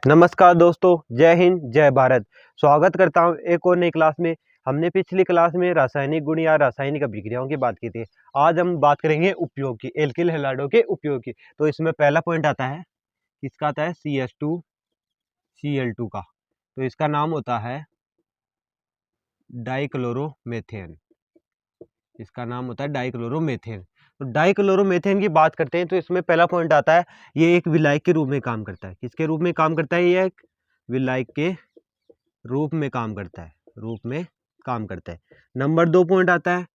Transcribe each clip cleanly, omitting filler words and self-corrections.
नमस्कार दोस्तों, जय हिंद जय भारत। स्वागत करता हूं एक और नई क्लास में। हमने पिछली क्लास में रासायनिक गुण या रासायनिक अभिक्रियाओं की बात की थी। आज हम बात करेंगे उपयोग की, एल्किल हैलाइडों के उपयोग की। तो इसमें पहला पॉइंट आता है, किसका आता है? CH2Cl2 का। तो इसका नाम होता है डाइक्लोरोमेथेन। इसका नाम होता है डाइक्लोरोमेथेन। तो डाइक्लोरोमेथेन की बात करते हैं तो इसमें पहला पॉइंट आता है, ये एक विलायक के रूप में काम करता है। किसके रूप में काम करता है? ये एक विलायक के रूप में काम करता है, रूप में काम करता है। नंबर 2 पॉइंट आता है,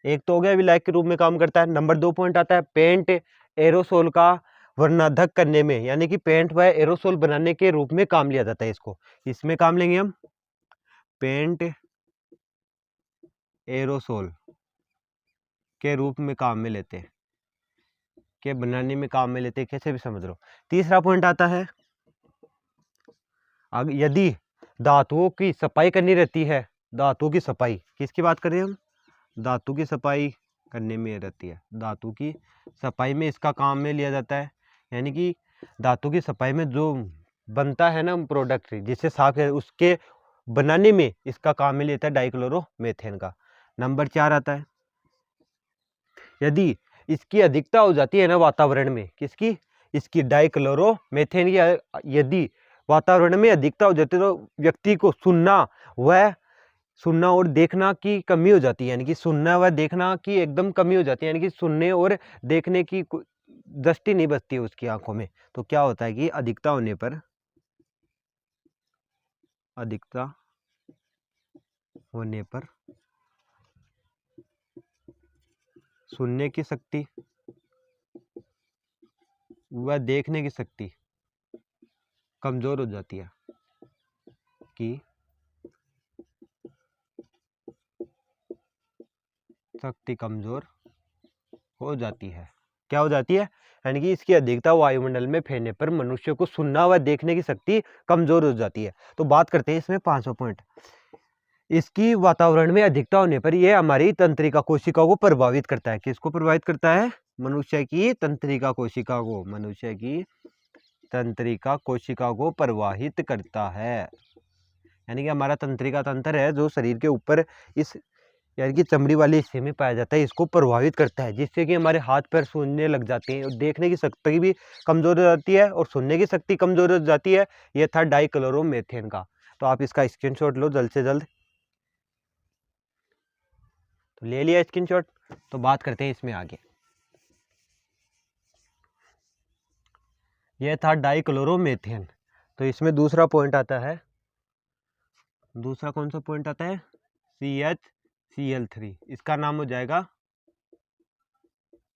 एक तो हो गया विलायक के रूप में काम करता है। नंबर 2 पॉइंट आता है, पेंट एरोसोल का वर्णाधक करने में, यानी कि पेंट व एरोसोल बनाने के रूप में काम लिया जाता है। इसको इसमें काम लेंगे हम, पेंट एरोसोल के रूप में काम में लेते हैं, के बनाने में काम में लेते हैं, कैसे भी समझ लो। तीसरा पॉइंट आता है, यदि धातुओं की सफाई करनी रहती है, धातुओं की सफाई, किसकी बात करें हम? धातु की सफाई करने में रहती है, धातु की सफाई में इसका काम में लिया जाता है। यानी कि धातु की सफाई में जो बनता है ना प्रोडक्ट, जिससे साफ है, उसके बनाने में इसका काम में लेता है डाइक्लोरोमेथेन का। नंबर 4 आता है, यदि इसकी अधिकता हो जाती है ना वातावरण में, किसकी? इसकी डाइक्लोरोमेथेन की यदि वातावरण में अधिकता हो जाती है तो व्यक्ति को सुनना और देखना की कमी हो जाती है। यानी कि सुनना व देखना की एकदम कमी हो जाती है, यानी कि सुनने और देखने की दृष्टि नहीं बचती है उसकी आंखों में। तो क्या होता है कि अधिकता होने पर सुनने की शक्ति व देखने की शक्ति कमजोर हो जाती है, कि शक्ति कमजोर हो जाती है। क्या हो जाती है? यानी कि इसकी अधिकता वायुमंडल में फैलने पर मनुष्य को सुनना व देखने की शक्ति कमजोर हो जाती है। तो बात करते हैं इसमें 5वां पॉइंट, इसकी वातावरण में अधिकता होने पर यह हमारी तंत्रिका कोशिका को प्रभावित करता है। किसको प्रभावित करता है? मनुष्य की तंत्रिका कोशिका को, मनुष्य की तंत्रिका कोशिका को प्रभावित करता है। यानी कि हमारा तंत्रिका तंत्र है जो शरीर के ऊपर इस यानी कि चमड़ी वाले हिस्से में पाया जाता है, इसको प्रभावित करता है, जिससे कि हमारे हाथ पैर सूजने लग जाते हैं और देखने की शक्ति भी कमजोर हो जाती है और सुनने की शक्ति कमजोर हो जाती है। यह था डाइक्लोरोमेथेन का। तो आप इसका स्क्रीनशॉट लो जल्द से जल्द। तो ले लिया स्क्रीनशॉट। तो बात करते हैं इसमें आगे। यह था डाइक्लोरोमेथेन। तो इसमें दूसरा पॉइंट आता है, दूसरा कौन सा पॉइंट आता है? CHCl3। इसका नाम हो जाएगा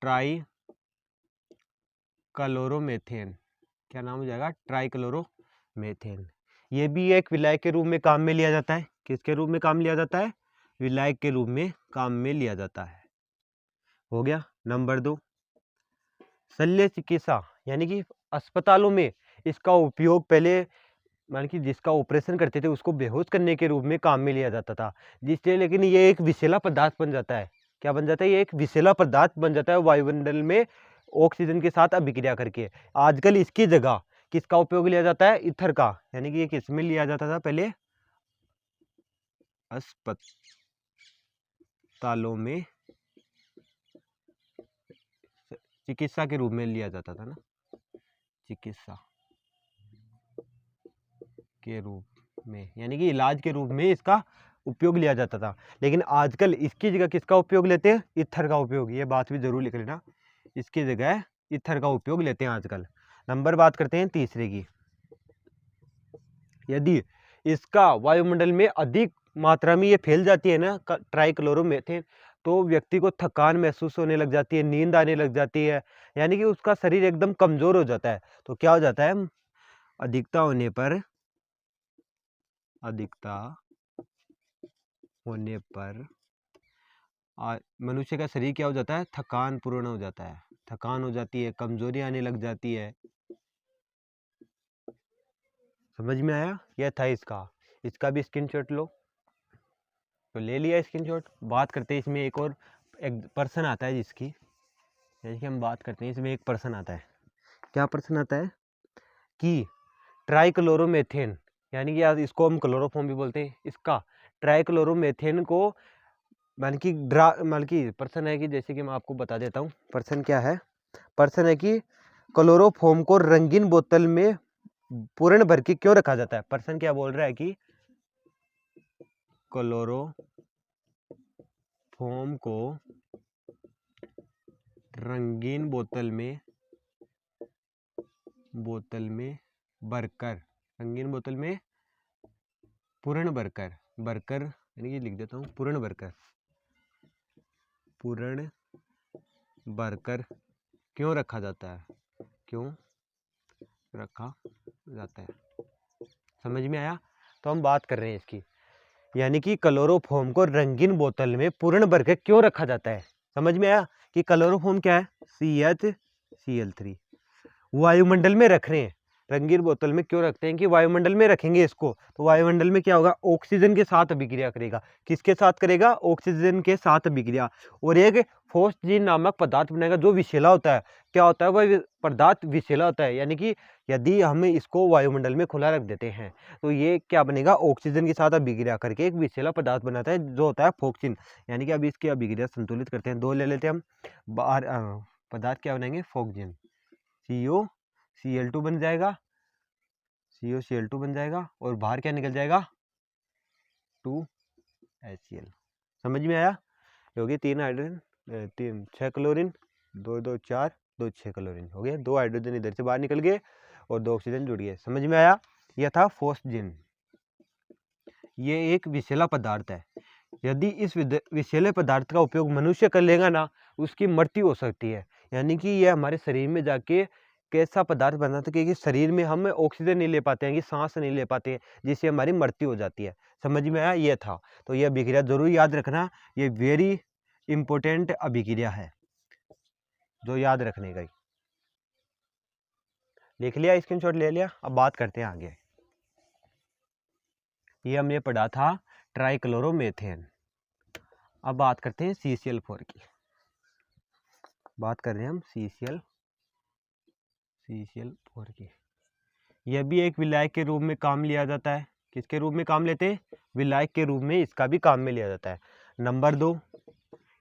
ट्राई क्लोरोमेथेन। क्या नाम हो जाएगा? ट्राइक्लोरोमेथेन। ये भी एक विलायक के रूप में काम में लिया जाता है। किसके रूप में काम लिया जाता है? विलायक के रूप में काम में लिया जाता है। हो गया। नंबर 2, शल्य चिकित्सा, यानी कि अस्पतालों में इसका उपयोग पहले, मान कि जिसका ऑपरेशन करते थे उसको बेहोश करने के रूप में काम में लिया जाता था, जिससे लेकिन ये एक विषैला पदार्थ बन जाता है। क्या बन जाता है? ये एक विषैला पदार्थ बन जाता है वायुमंडल में ऑक्सीजन के साथ अभिक्रिया करके। आजकल इसकी जगह किसका उपयोग लिया जाता है? ईथर का। यानी कि ये किसमें लिया जाता था पहले? अस्पतालों में चिकित्सा के रूप में लिया जाता था ना, चिकित्सा के रूप में, यानी कि इलाज के रूप में इसका उपयोग लिया जाता था। लेकिन आजकल इसकी जगह किसका उपयोग लेते हैं? ईथर का उपयोग। ये बात भी जरूर लिख लेना, इसकी जगह ईथर का उपयोग लेते हैं आजकल। नंबर बात करते हैं तीसरे की, यदि इसका वायुमंडल में अधिक मात्रा में ये फैल जाती है ना ट्राइक्लोरोमेथेन, तो व्यक्ति को थकान महसूस होने लग जाती है, नींद आने लग जाती है, यानी कि उसका शरीर एकदम कमजोर हो जाता है। तो क्या हो जाता है? अधिकता होने पर मनुष्य का शरीर क्या हो जाता है? थकान पूर्ण हो जाता है, थकान हो जाती है, कमजोरी आने लग जाती है। समझ में आया? यह था इसका भी स्क्रीनशॉट लो। तो ले लिया स्क्रीनशॉट। बात करते हैं इसमें एक और, एक पर्सन आता है जिसकी, जैसे कि हम बात करते हैं इसमें एक पर्सन आता है। क्या पर्सन आता है? कि ट्राइक्लोरोमेथेन, यानी कि यार इसको हम क्लोरोफॉर्म भी बोलते हैं, इसका ट्राइक्लोरोमेथेन को मतलब कि पर्सन है कि जैसे कि मैं आपको बता देता हूँ पर्सन क्या है। पर्सन है कि क्लोरोफॉर्म को रंगीन बोतल में पूर्ण भर के क्यों रखा जाता है। पर्सन क्या बोल रहा है कि क्लोरोफॉर्म को रंगीन बोतल में भरकर, रंगीन बोतल में पूर्ण भरकर यानी कि लिख देता हूँ पूर्ण भरकर क्यों रखा जाता है, समझ में आया। तो हम बात कर रहे हैं इसकी, यानी कि क्लोरोफॉर्म को रंगीन बोतल में पूर्ण भर के क्यों रखा जाता है। समझ में आया कि क्लोरोफॉर्म क्या है, CH Cl3 वायुमंडल में रख रहे हैं। रंगीन बोतल में क्यों रखते हैं कि वायुमंडल में रखेंगे इसको, तो वायुमंडल में क्या होगा, ऑक्सीजन के साथ अभिक्रिया करेगा। किसके साथ करेगा, ऑक्सीजन के साथ अभिक्रिया, और एक फोस्जीन नामक पदार्थ बनेगा जो विषैला होता है। क्या होता है, वह पदार्थ विषैला होता है, यानी कि यदि हम इसको वायुमंडल में खुला रख देते हैं तो ये क्या बनेगा, ऑक्सीजन के साथ अभिक्रिया करके एक विषैला पदार्थ बनाता है जो होता है फोक्सिन। यानी कि अभी इसकी अभिक्रिया संतुलित करते हैं, दो ले लेते हैं हम बाहर, पदार्थ क्या बनेंगे, फोक्सिन, COCl2 बन जाएगा, COCl2 बन जाएगा, और बाहर क्या निकल जाएगा, 2HCl। समझ में आया। हो गए 3 हाइड्रोजन, 6 क्लोरीन, 2 2 4 2 6 क्लोरीन हो गए, 2 हाइड्रोजन इधर से बाहर निकल गए और 2 ऑक्सीजन जुड़ गए। समझ में आया। यह था फोस्जिन, ये एक विषैला पदार्थ है। यदि इस विषैले पदार्थ का उपयोग मनुष्य कर लेगा ना, उसकी मृत्यु हो सकती है। यानी कि यह हमारे शरीर में जाके कैसा पदार्थ बनाता है कि शरीर में हम ऑक्सीजन नहीं ले पाते हैं, कि सांस नहीं ले पाते हैं, जिससे हमारी मृत्यु हो जाती है। समझ में आया, ये था। तो यह अभिक्रिया जरूर याद रखना, ये वेरी इंपॉर्टेंट अभिक्रिया है जो याद रखने का। लिख लिया, स्क्रीनशॉट ले लिया। अब बात करते हैं आगे। ये हमने पढ़ा था ट्राइक्लोरोमेथेन। अब बात करते हैं CCl4 की। बात कर रहे हैं हम CCl4 की। यह भी एक विलायक के रूप में काम लिया जाता है। किसके रूप में काम लेते हैं, विलायक के रूप में इसका भी काम में लिया जाता है। नंबर 2,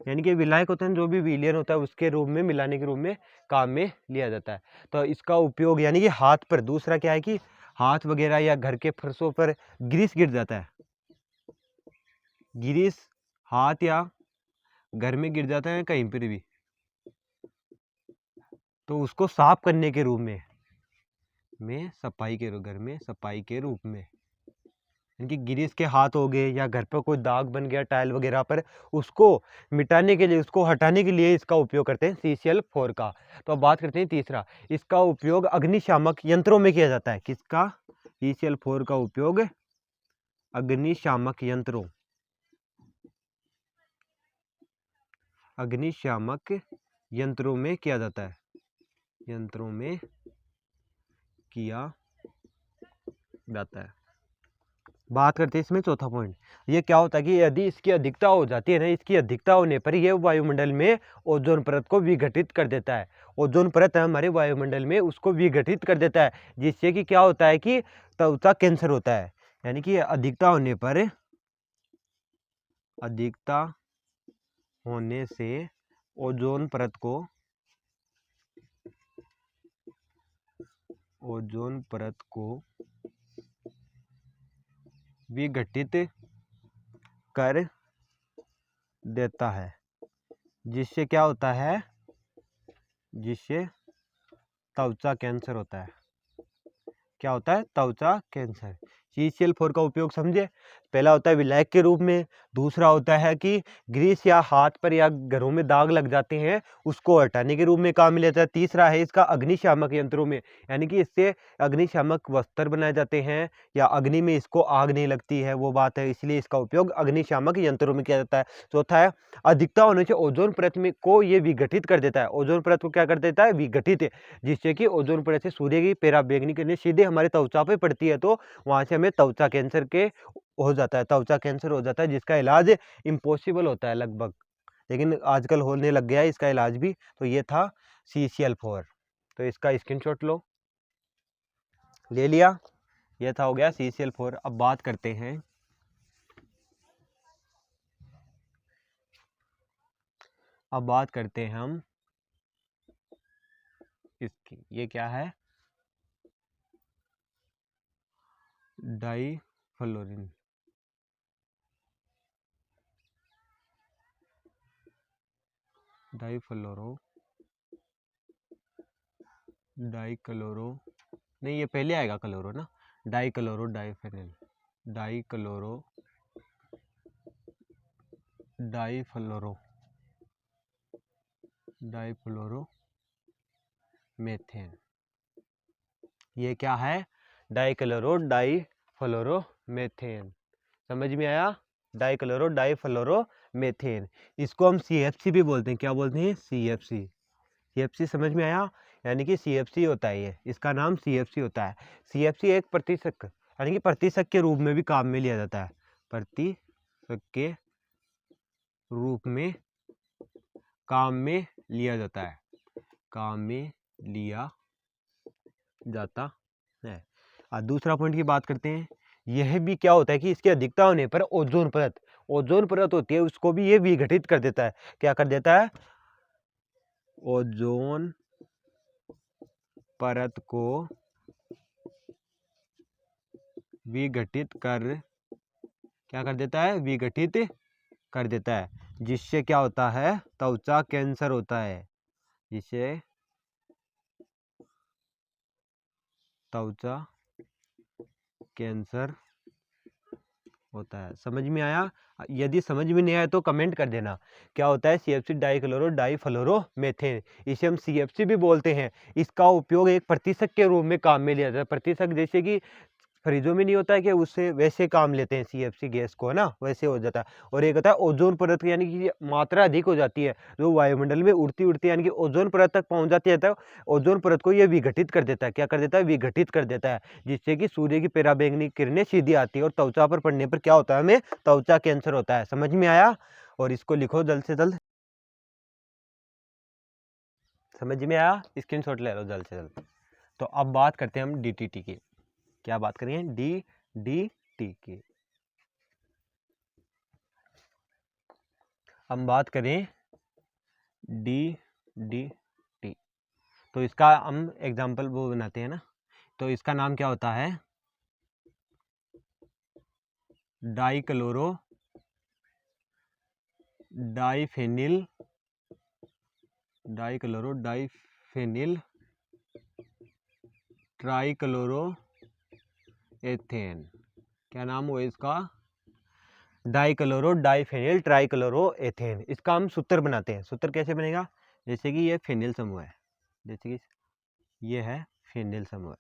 यानी कि विलायक होता है जो भी विलयन होता है उसके रूप में, मिलाने के रूप में काम में लिया जाता है। तो इसका उपयोग यानी कि हाथ पर, दूसरा क्या है कि हाथ वगैरह या घर के फर्शों पर ग्रीस गिर जाता है, ग्रीस हाथ या घर में गिर जाता है कहीं पर भी, तो उसको साफ करने के रूप में सफाई के घर में सफाई के रूप में, इनकी ग्रीस के हाथ हो गए या घर पर कोई दाग बन गया टाइल वगैरह पर, उसको मिटाने के लिए, उसको हटाने के लिए इसका उपयोग करते हैं CCl4 का। तो अब बात करते हैं तीसरा, इसका उपयोग अग्निशामक यंत्रों में किया जाता है। किसका, CCl4 का उपयोग अग्निशामक यंत्रों में किया जाता है, यंत्रों में किया जाता है। बात करते हैं इसमें चौथा पॉइंट, ये क्या होता है कि यदि इसकी अधिकता हो जाती है ना, इसकी अधिकता होने पर यह वायुमंडल में ओजोन परत को विघटित कर देता है। ओजोन परत है हमारे वायुमंडल में, उसको विघटित कर देता है, जिससे कि क्या होता है कि त्वचा कैंसर होता है। यानी कि अधिकता होने से ओजोन परत को विघटित कर देता है, जिससे क्या होता है, जिससे त्वचा कैंसर होता है। क्या होता है, त्वचा कैंसर। CCl4 का उपयोग समझे, पहला होता है विलायक के रूप में, दूसरा होता है कि ग्रीस या हाथ पर या घरों में दाग लग जाते हैं उसको हटाने के रूप में काम में लेता है। तीसरा है इसका अग्निशामक यंत्रों में, यानी कि इससे अग्निशामक वस्त्र बनाए जाते हैं या अग्नि में इसको आग नहीं लगती है, वो बात है, इसलिए इसका उपयोग अग्निशामक यंत्रों में किया जाता है। चौथा है अधिकता होने से ओजोन परत में को ये विघटित कर देता है, ओजोन परत को क्या कर देता है, विघटित, जिससे कि ओजोन परत से सूर्य की पराबैंगनी किरणें सीधे हमारे त्वचा पे पड़ती है, तो वहां से हमें त्वचा कैंसर हो जाता है, त्वचा कैंसर हो जाता है, जिसका इलाज इम्पॉसिबल होता है लगभग, लेकिन आजकल होने लग गया है इसका इलाज भी। तो ये था CCl4, तो इसका स्क्रीनशॉट लो। ले लिया, ये था हो गया CCl4। अब बात करते हैं हम इसकी, ये क्या है, डाईफ्लोरिन। डाईक्लोरो नहीं, ये पहले आएगा क्लोरो ना, dichloro diphenyl, dichloro difluoro methane. ये क्या है, डाईक्लोरो डाईफ्लोरोमेथेन। समझ में आया, डाईक्लोरो डाईफ्लोरोमेथेन। इसको हम CFC भी बोलते हैं, क्या बोलते हैं, CFC समझ में आया, यानी कि CFC होता है ये, इसका नाम CFC होता है। CFC एक प्रतिशक यानी कि प्रतिशक के रूप में भी काम में लिया जाता है, प्रतिशक के रूप में काम में लिया जाता है, काम में लिया जाता है। दूसरा पॉइंट की बात करते हैं, यह भी क्या होता है कि इसकी अधिकता होने पर ओजोन परत होती है, उसको भी ये विघटित कर देता है। क्या कर देता है, ओजोन परत को विघटित कर, क्या कर देता है, विघटित कर देता है, जिससे क्या होता है, त्वचा कैंसर होता है, जिससे त्वचा कैंसर होता है। समझ में आया, यदि समझ में नहीं आया तो कमेंट कर देना। क्या होता है, CFC डाईक्लोरो डाईफ्लोरोमेथेन, इसे हम CFC भी बोलते हैं। इसका उपयोग एक प्रतिशक के रूप में काम में लिया जाता है। प्रतिशक जैसे कि फ्रिजों में नहीं होता है कि उससे वैसे काम लेते हैं CFC गैस को, है ना, वैसे हो जाता है। और एक होता है ओजोन परत, यानी कि मात्रा अधिक हो जाती है, जो वायुमंडल में उड़ती उड़ती यानी कि ओजोन परत तक पहुंच जाती है, तो ओजोन परत को यह विघटित कर देता है। क्या कर देता है, विघटित कर देता है, जिससे कि सूर्य की पराबैंगनी किरणें सीधी आती है और त्वचा पर पड़ने पर क्या होता है, हमें त्वचा कैंसर होता है। समझ में आया, और इसको लिखो जल्द से जल्द। समझ में आया, स्क्रीनशॉट ले लो जल्द से जल्द। तो अब बात करते हैं हम DDT की। क्या बात करेंगे, DDT की। हम बात करें DDT, तो इसका हम एग्जाम्पल वो बनाते हैं ना, तो इसका नाम क्या होता है, डाईक्लोरो डाईफेनिल ट्राइक्लोरो एथेन। क्या नाम हुआ इसका, डाईक्लोरो डाईफेनिल ट्राइक्लोरो एथेन। इसका हम सूत्र बनाते हैं। सूत्र कैसे बनेगा, जैसे कि ये फेनिल समूह है, जैसे कि ये है फेनिल समूह।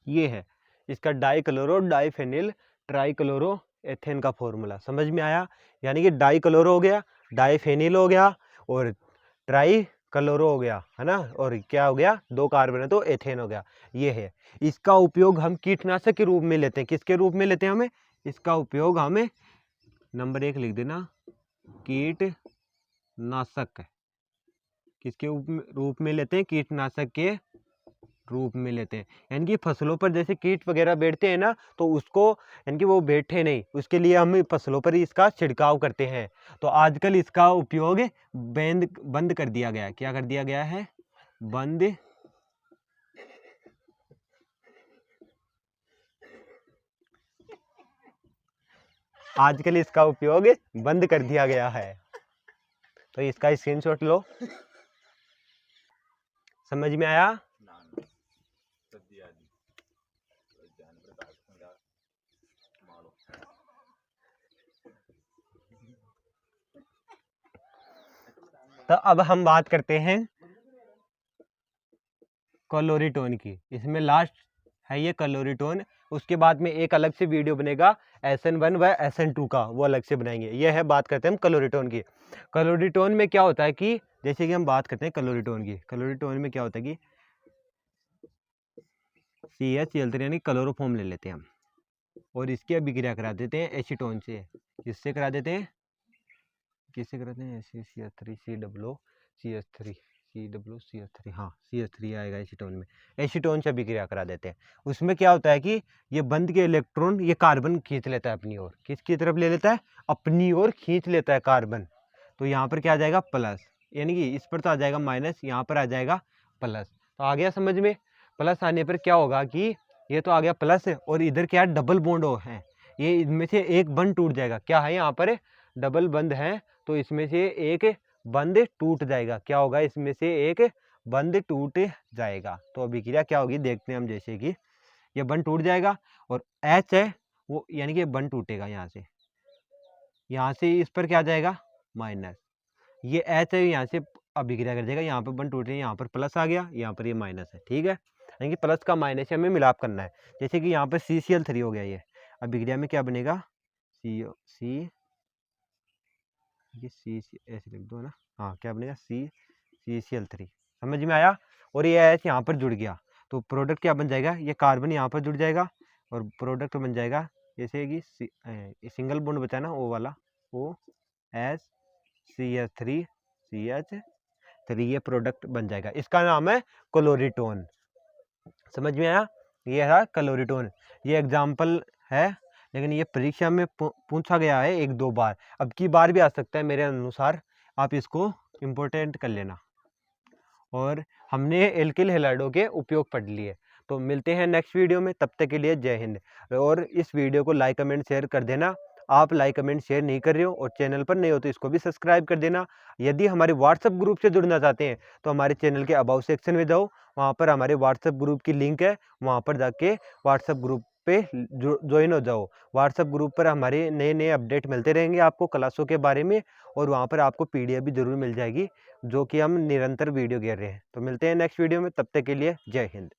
ये है इसका डाईक्लोरो डाईफेनिल ट्राइक्लोरो एथेन का फॉर्मूला। समझ में आया, यानी कि डाईक्लोरो हो गया, डाईफेनिल हो गया, और ट्राइक्लोरो हो गया, है ना, और क्या हो गया, 2 कार्बन है तो एथेन हो गया। ये है, इसका उपयोग हम कीटनाशक के रूप में लेते हैं। किसके रूप में लेते हैं, हमें इसका उपयोग हमें नंबर 1 लिख देना, कीटनाशक। किसके रूप में लेते हैं, कीटनाशक के रूप में लेते हैं। यानी कि फसलों पर जैसे कीट वगैरह बैठते हैं ना, तो उसको यानी कि वो बैठे नहीं, उसके लिए हम फसलों पर इसका छिड़काव करते हैं। तो आजकल इसका उपयोग बंद कर दिया गया है। क्या कर दिया गया है, बंद आजकल इसका उपयोग बंद कर दिया गया है। तो इसका स्क्रीनशॉट लो। समझ में आया, तो अब हम बात करते हैं क्लोरीटोन की। इसमें लास्ट है ये क्लोरीटोन। उसके बाद में एक अलग से वीडियो बनेगा SN1 व SN2 का, वो अलग से बनाएंगे। ये है, बात करते हैं हम क्लोरीटोन की। क्लोरीटोन में क्या होता है कि जैसे कि हम बात करते हैं क्लोरीटोन की, क्लोरीटोन में क्या होता है कि CH यानी क्लोरोफॉर्म ले लेते हैं हम, और इसकी अभिक्रिया करा देते हैं एसीटोन से। किससे करा देते हैं, किससे कराते हैं, CH3 CH3 हाँ CH3 आएगा एसीटोन में, एसीटोन से अभिक्रिया करा देते हैं। उसमें क्या होता है कि ये बंद के इलेक्ट्रॉन ये कार्बन खींच लेता है अपनी ओर, किसकी तरफ ले लेता है, अपनी ओर खींच लेता है कार्बन। तो यहाँ पर क्या आ जाएगा प्लस, यानी कि इस पर तो आ जाएगा माइनस, यहाँ पर आ जाएगा प्लस। तो आ गया समझ में। प्लस आने पर क्या होगा कि ये तो आ गया प्लस है, और इधर क्या डबल बॉन्ड है, ये इनमें से एक बंद टूट जाएगा। क्या है यहाँ पर डबल बंद है, तो इसमें से एक बंद टूट जाएगा। क्या होगा, इसमें से एक बंद टूट जाएगा। तो अभिक्रिया क्या होगी देखते हैं हम, जैसे कि ये बंद टूट जाएगा, और H है वो, यानी कि बंद टूटेगा यहाँ से इस पर क्या आ जाएगा माइनस, ये H है यहाँ से अभिक्रिया कर देगा, यहाँ पर बंद टूट रही है, यहाँ पर प्लस आ गया, यहाँ पर ये माइनस है। ठीक है, यानी कि प्लस का माइनस से हमें मिलाप करना है। जैसे कि यहाँ पर CCl3 हो गया, ये अभिक्रिया में क्या बनेगा, ये सी ऐसे लिख दो ना, हाँ क्या बनेगा CCl3। समझ में आया। और ये H यहाँ पर जुड़ गया, तो प्रोडक्ट क्या बन जाएगा, ये कार्बन यहाँ पर जुड़ जाएगा, और प्रोडक्ट बन जाएगा जैसे कि सिंगल बॉन्ड बचा ना, वो वाला, OH CH3 ये प्रोडक्ट बन जाएगा। इसका नाम है क्लोरीटोन। समझ में आया, ये है क्लोरीटोन। ये एग्जाम्पल है, लेकिन ये परीक्षा में पूछा गया है 1-2 बार, अब की बार भी आ सकता है मेरे अनुसार, आप इसको इम्पोर्टेंट कर लेना। और हमने एल्किल हैलाइडों के उपयोग पढ़ लिए। तो मिलते हैं नेक्स्ट वीडियो में, तब तक के लिए जय हिंद। और इस वीडियो को लाइक कमेंट शेयर कर देना। आप लाइक कमेंट शेयर नहीं कर रहे हो और चैनल पर नहीं हो तो इसको भी सब्सक्राइब कर देना। यदि हमारे व्हाट्सएप ग्रुप से जुड़ना चाहते हैं तो हमारे चैनल के अबाउट सेक्शन में जाओ, वहाँ पर हमारे व्हाट्सएप ग्रुप की लिंक है, वहाँ पर जाके व्हाट्सएप ग्रुप पे ज्वाइन हो जाओ। व्हाट्सएप ग्रुप पर हमारे नए नए अपडेट मिलते रहेंगे आपको क्लासों के बारे में, और वहाँ पर आपको PDF भी जरूर मिल जाएगी, जो कि हम निरंतर वीडियो घेर रहे हैं। तो मिलते हैं नेक्स्ट वीडियो में, तब तक के लिए जय हिंद।